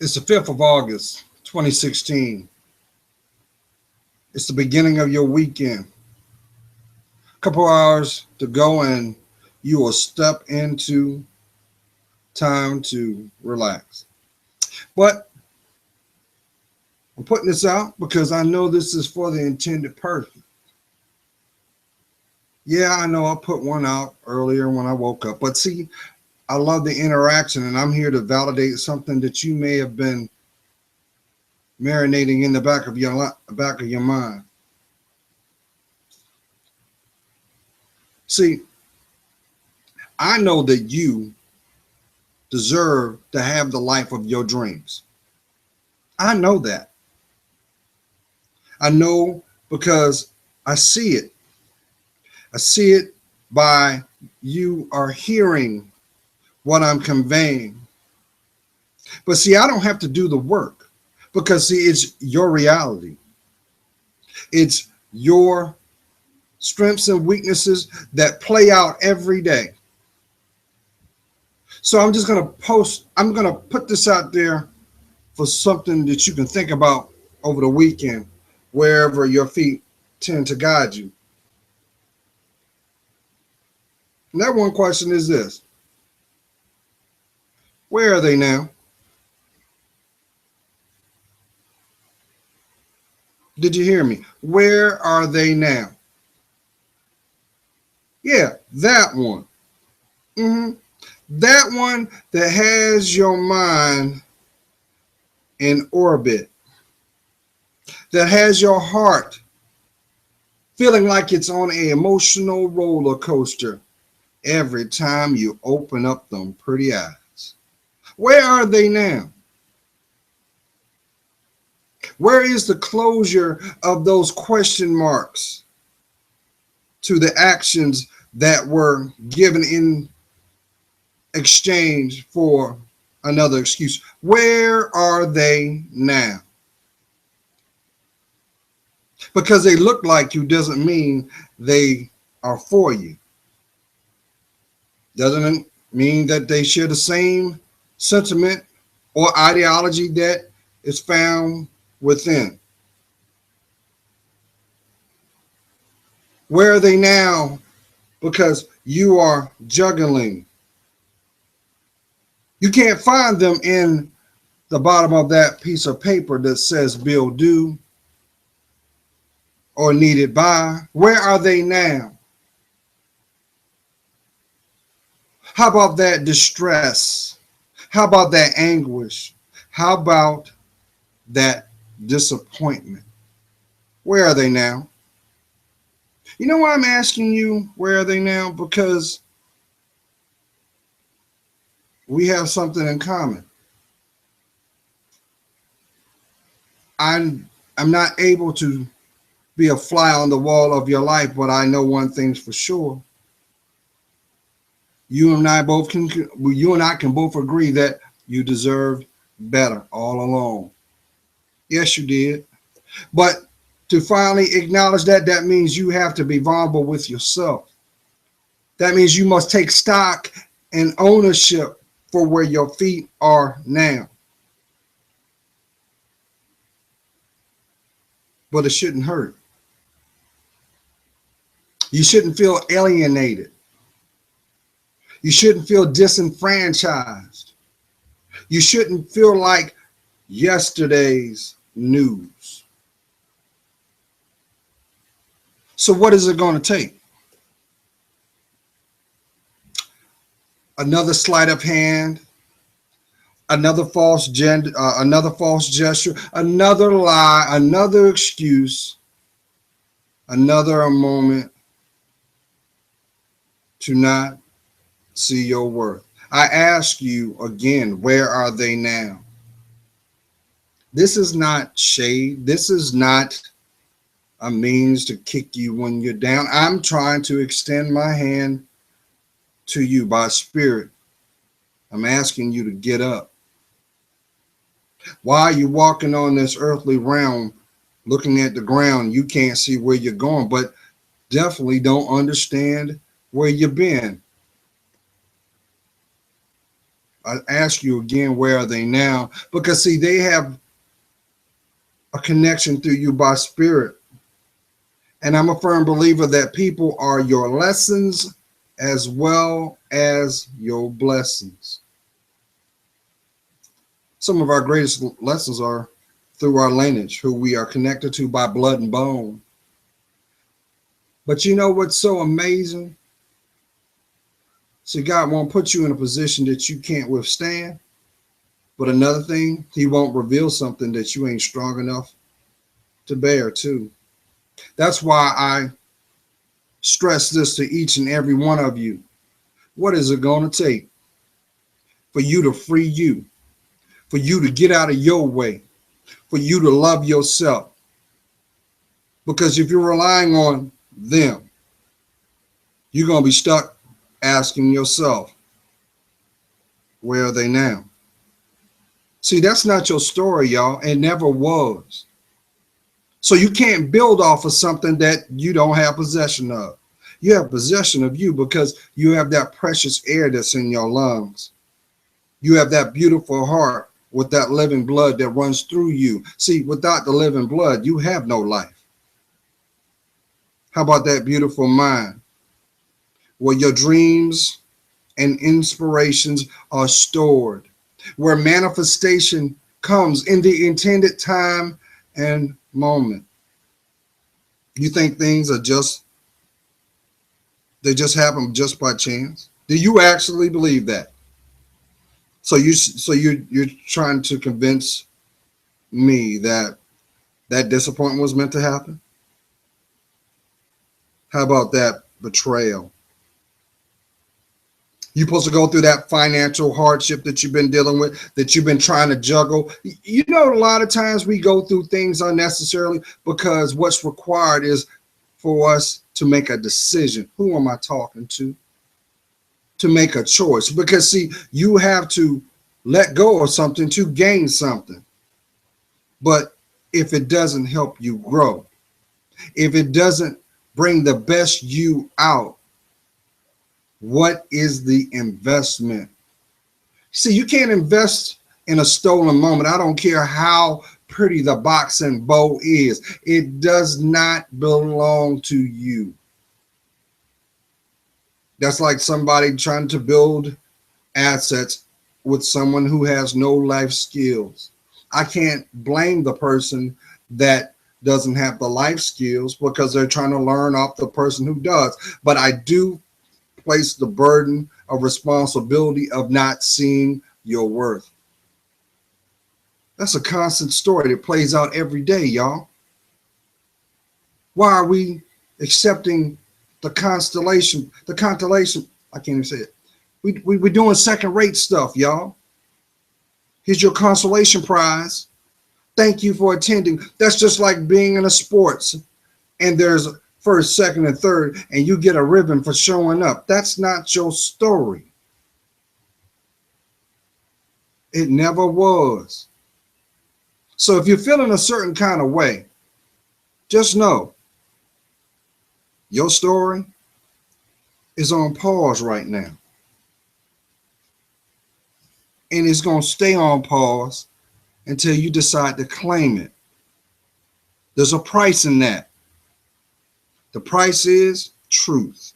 It's the 5th of August, 2016. It's the beginning of your weekend. A couple hours to go, and you will step into time to relax. But I'm putting this out because I know this is for the intended person. Yeah, I know I put one out earlier when I woke up. But see, I love the interaction, and I'm here to validate something that you may have been marinating in the back of your mind. See, I know that you deserve to have the life of your dreams. I know that. I know because I see it. I see it by you are hearing what I'm conveying. But see, I don't have to do the work because see, it's your reality. It's your strengths and weaknesses that play out every day. So I'm going to put this out there for something that you can think about over the weekend, wherever your feet tend to guide you. And that one question is this: where are they now? Did you hear me? Where are they now? Yeah, that one. hmm That one that has your mind in orbit, that has your heart feeling like it's on an emotional roller coaster every time you open up them pretty eyes. Where are they now? Where is the closure of those question marks to the actions that were given in exchange for another excuse? Where are they now? Because they look like you doesn't mean they are for you. Doesn't mean that they share the same sentiment or ideology that is found within. Where are they now? Because you are juggling. You can't find them in the bottom of that piece of paper that says bill due or needed by. Where are they now? How about that distress? How about that anguish? How about that disappointment? Where are they now? You know why I'm asking you, where are they now? Because we have something in common. I'm not able to be a fly on the wall of your life, but I know one thing's for sure. You and I can both agree that you deserved better all along. Yes, you did. But to finally acknowledge that, that means you have to be vulnerable with yourself. That means you must take stock and ownership for where your feet are now. But it shouldn't hurt. You shouldn't feel alienated. You shouldn't feel disenfranchised. You shouldn't feel like yesterday's news. So what is it going to take? Another sleight of hand, another false gesture, another lie, another excuse, another moment to not see your worth. I ask you again, where are they now? This is not shade. This is not a means to kick you when you're down. I'm trying to extend my hand to you by spirit. I'm asking you to get up. Why are you walking on this earthly realm, looking at the ground? You can't see where you're going, but definitely don't understand where you've been. I ask you again, where are they now? Because see, they have a connection through you by spirit. And I'm a firm believer that people are your lessons as well as your blessings. Some of our greatest lessons are through our lineage, who we are connected to by blood and bone. But you know what's so amazing? See, God won't put you in a position that you can't withstand. But another thing, he won't reveal something that you ain't strong enough to bear too. That's why I stress this to each and every one of you. What is it going to take for you to free you, for you to get out of your way, for you to love yourself? Because if you're relying on them, you're going to be stuck asking yourself, where are they now? See, that's not your story, y'all. It never was. So you can't build off of something that you don't have possession of. You have possession of you because you have that precious air that's in your lungs. You have that beautiful heart with that living blood that runs through you. See, without the living blood, you have no life. How about that beautiful mind where your dreams and inspirations are stored, where manifestation comes in the intended time and moment? You think things are they just happen just by chance? Do you actually believe that? So you're trying to convince me that that disappointment was meant to happen? How about that betrayal? You're supposed to go through that financial hardship that you've been dealing with, that you've been trying to juggle. You know, a lot of times we go through things unnecessarily because what's required is for us to make a decision. Who am I talking to? To make a choice. Because see, you have to let go of something to gain something. But if it doesn't help you grow, if it doesn't bring the best you out, what is the investment? See, you can't invest in a stolen moment. I don't care how pretty the box and bow is. It does not belong to you. That's like somebody trying to build assets with someone who has no life skills. I can't blame the person that doesn't have the life skills because they're trying to learn off the person who does. But I do place the burden of responsibility of not seeing your worth. That's a constant story that plays out every day, y'all. Why are we accepting the constellation? I can't even say it. We're doing second-rate stuff, y'all. Here's your consolation prize. Thank you for attending. That's just like being in a sports and there's first, second, and third, and you get a ribbon for showing up. That's not your story. It never was. So if you're feeling a certain kind of way, just know your story is on pause right now. And it's going to stay on pause until you decide to claim it. There's a price in that. The price is truth.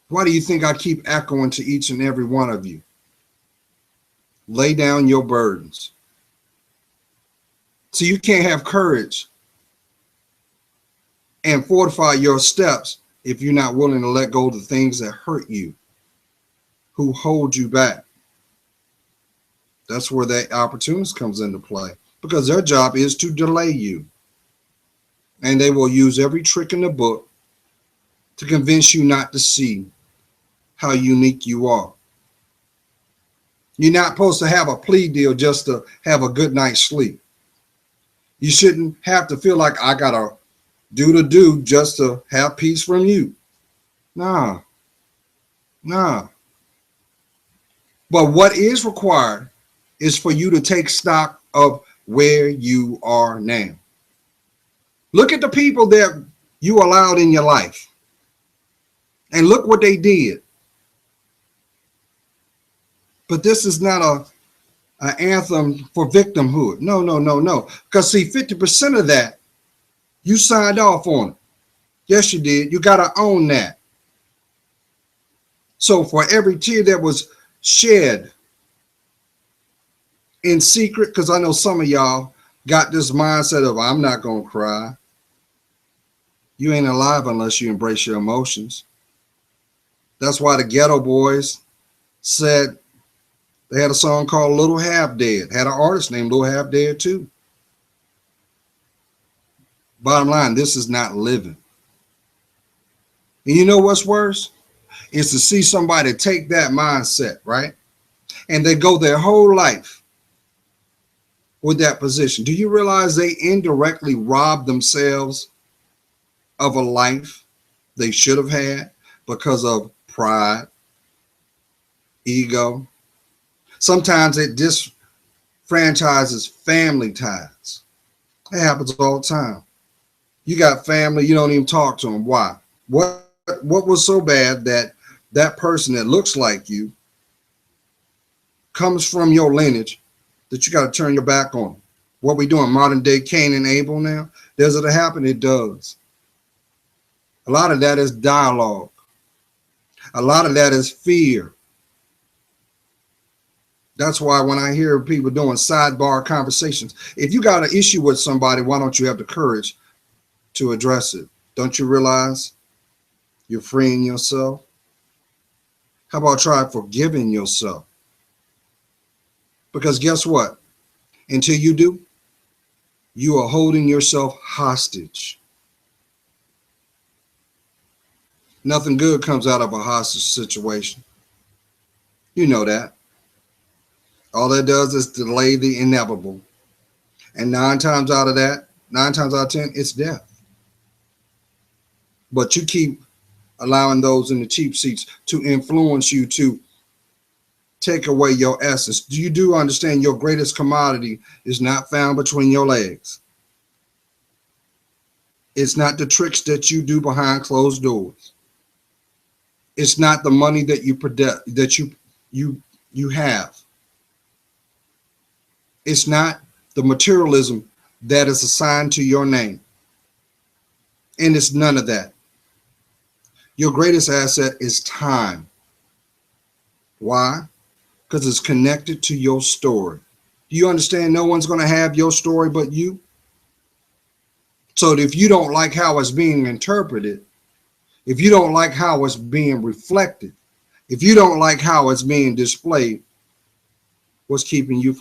Why do you think I keep echoing to each and every one of you? Lay down your burdens. So you can't have courage and fortify your steps if you're not willing to let go of the things that hurt you, who hold you back. That's where that opportunist comes into play, because their job is to delay you. And they will use every trick in the book to convince you not to see how unique you are. You're not supposed to have a plea deal just to have a good night's sleep. You shouldn't have to feel like I got to do just to have peace from you. Nah. But what is required is for you to take stock of where you are now. Look at the people that you allowed in your life and look what they did. But this is not an anthem for victimhood. No, no, no, no. Because see, 50% of that, you signed off on it. Yes, you did. You got to own that. So for every tear that was shed in secret, because I know some of y'all got this mindset of, I'm not going to cry. You ain't alive unless you embrace your emotions. That's why the Ghetto Boys said they had a song called Little Half Dead. Had an artist named Little Half Dead too. Bottom line, this is not living. And you know what's worse? Is to see somebody take that mindset, right? And they go their whole life with that position. Do you realize they indirectly rob themselves of a life they should have had because of pride, ego? Sometimes it disfranchises family ties. It happens all the time. You got family, you don't even talk to them. Why? What was so bad that that person that looks like you comes from your lineage that you got to turn your back on? What we doing, modern day Cain and Abel now? Does it happen? It does. A lot of that is dialogue. A lot of that is fear. That's why when I hear people doing sidebar conversations, if you got an issue with somebody, why don't you have the courage to address it? Don't you realize you're freeing yourself? How about try forgiving yourself? Because guess what? Until you do, you are holding yourself hostage. Nothing good comes out of a hostage situation. You know that. All that does is delay the inevitable. And 9 times out of 10, it's death. But you keep allowing those in the cheap seats to influence you, to take away your essence. You do understand your greatest commodity is not found between your legs. It's not the tricks that you do behind closed doors. It's not the money that you produce, that you have. It's not the materialism that is assigned to your name. And it's none of that. Your greatest asset is time. Why? Because it's connected to your story. Do you understand? No one's going to have your story but you. So if you don't like how it's being interpreted, if you don't like how it's being reflected, if you don't like how it's being displayed, what's keeping you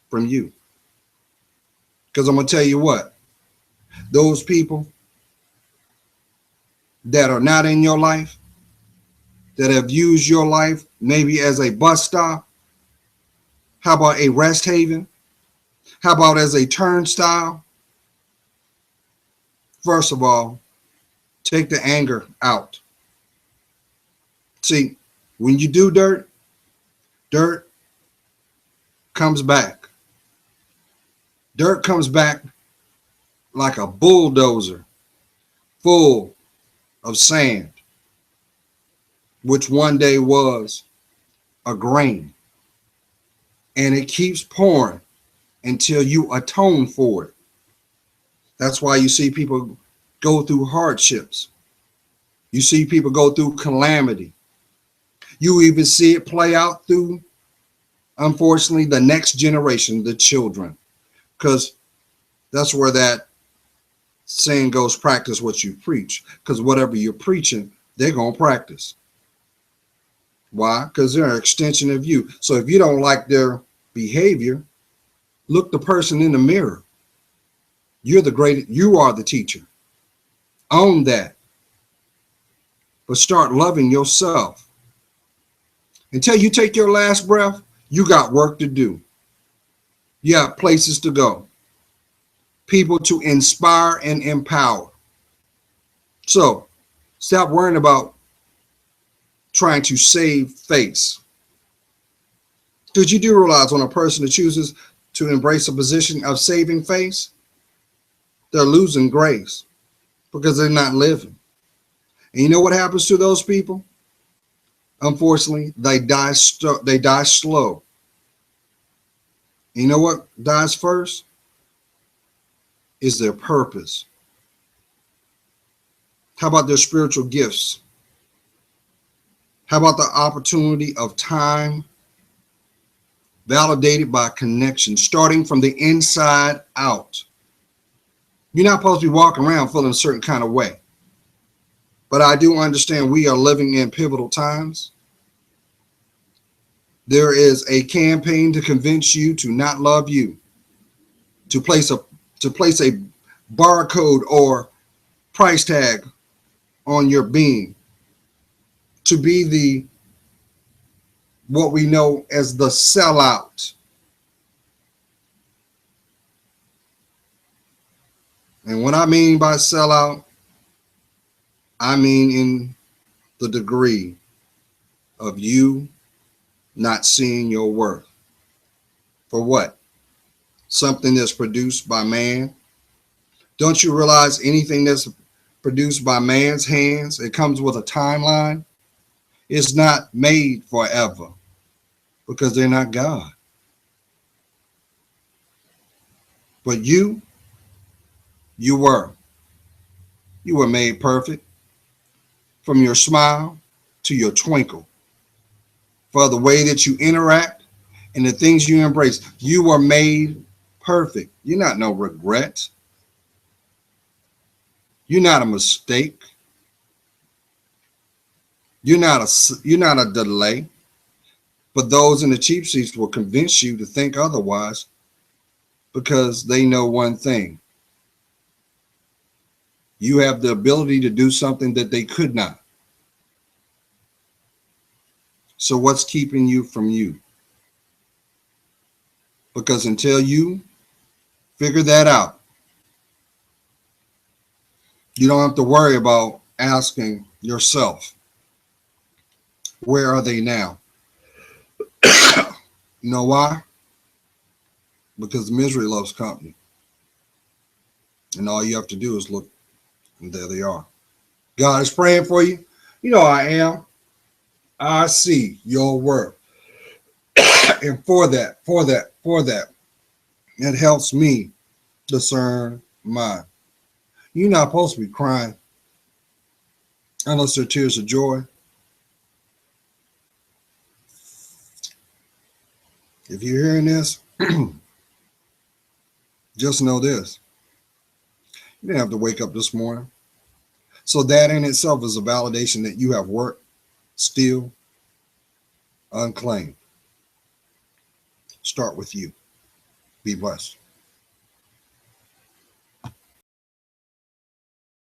from you? Because I'm going to tell you what, those people that are not in your life, that have used your life maybe as a bus stop, how about a rest haven? How about as a turnstile? First of all, take the anger out. See, when you do dirt, dirt comes back. Dirt comes back like a bulldozer full of sand, which one day was a grain. And it keeps pouring until you atone for it. That's why you see people go through hardships. You see people go through calamity. You even see it play out through, unfortunately, the next generation, the children. Because that's where that saying goes, practice what you preach. Because whatever you're preaching, they're going to practice. Why? Because they're an extension of you. So if you don't like their behavior, look the person in the mirror. You are the teacher. Own that. But start loving yourself. Until you take your last breath, you got work to do. You have places to go. People to inspire and empower. So stop worrying about trying to save face. Because you do realize when a person chooses to embrace a position of saving face, they're losing grace because they're not living. And you know what happens to those people? Unfortunately, they die slow. You know what dies first? Is their purpose. How about their spiritual gifts? How about the opportunity of time validated by connection, starting from the inside out? You're not supposed to be walking around feeling a certain kind of way. But I do understand we are living in pivotal times. There is a campaign to convince you to not love you, to place a barcode or price tag on your being, to be the what we know as the sellout. And what I mean by sellout, I mean in the degree of you not seeing your worth. For what? Something that's produced by man. Don't you realize anything that's produced by man's hands, it comes with a timeline? It's not made forever because they're not God. But you were. You were made perfect from your smile to your twinkle. For the way that you interact and the things you embrace, you were made perfect. You're not no regret. You're not a mistake. You're not a delay. But those in the cheap seats will convince you to think otherwise because they know one thing. You have the ability to do something that they could not. So what's keeping you from you? Because until you figure that out, you don't have to worry about asking yourself, where are they now? You know why? Because misery loves company. And all you have to do is look, and there they are. God is praying for you. You know I am. I see your work. And for that, it helps me discern mine. You're not supposed to be crying unless they're tears of joy. If you're hearing this, just know this. You didn't have to wake up this morning. So that in itself is a validation that you have worked still unclaimed. Start with you. Be blessed.